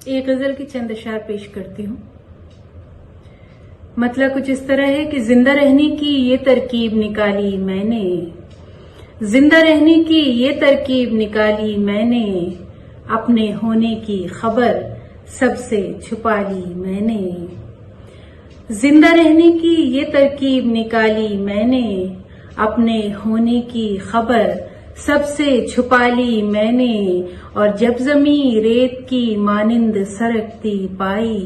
ایک غزل کی چند اشعار پیش کرتی ہوں. مطلب کچھ اس طرح ہے کہ زندہ رہنے کی یہ ترکیب نکالی میں نے، زندہ رہنے کی یہ ترکیب نکالی میں نے، اپنے ہونے کی خبر سب سے چھپا لی میں نے. زندہ رہنے کی یہ ترکیب نکالی میں نے، اپنے ہونے کی خبر سب سے چھپا لی میں نے. اور جب زمیں ریت کی مانند سرکتی پائی،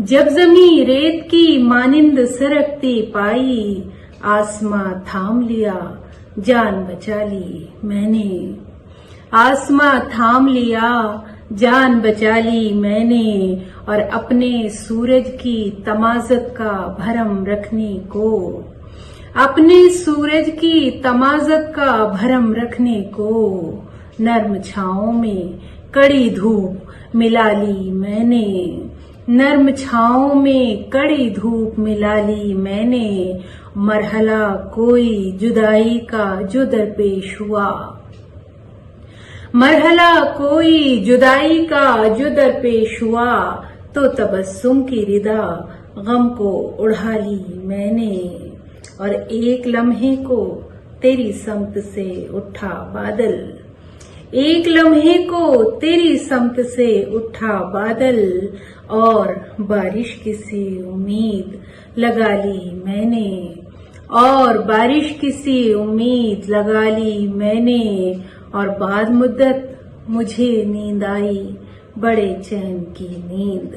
جب زمیں ریت کی مانند سرکتی پائی، آسماں تھام لیا جان بچا لی میں نے. آسماں تھام لیا جان بچا لی میں نے. اور اپنے سورج کی تمازت کا بھرم رکھنے کو، اپنے سورج کی تمازت کا بھرم رکھنے کو، نرم چھاؤں میں کڑی دھوپ ملا لی میں نے. نرم چھاؤں میں کڑی دھوپ ملا لی میں نے. مرحلہ کوئی جدائی کا جو درپیش ہوا، مرحلہ کوئی جدائی کا جو درپیش ہوا، تو تبسم کی ردا غم کو اڑا لی میں نے. اور ایک لمحے کو تیری سمت سے اٹھا بادل، ایک لمحے کو تیری سمت سے اٹھا بادل، اور بارش کی سی امید لگا لی میں نے. اور بارش کی سی امید لگا لی میں نے. اور بعد مدت مجھے نیند آئی بڑے چین کی نیند،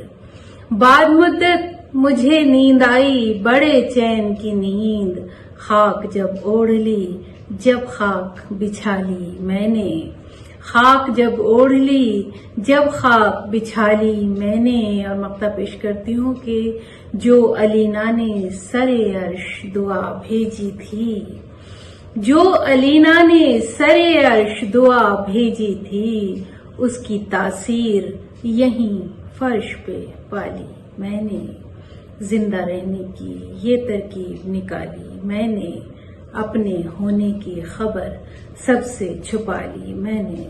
بعد مدت مجھے نیند آئی بڑے چین کی نیند. خاک جب اوڑھ لی جب خاک بچھا لی میں نے، خاک جب اوڑھ لی جب خاک بچھا لی میں نے. اور مقطع پیش کرتی ہوں کہ جو علینا نے سرے عرش دعا بھیجی تھی، جو علینا نے سرے عرش دعا بھیجی تھی، اس کی تاثیر یہیں فرش پہ پالی میں نے. زندہ رہنے کی یہ ترکیب نکالی میں نے، اپنے ہونے کی خبر سب سے چھپا لی میں نے.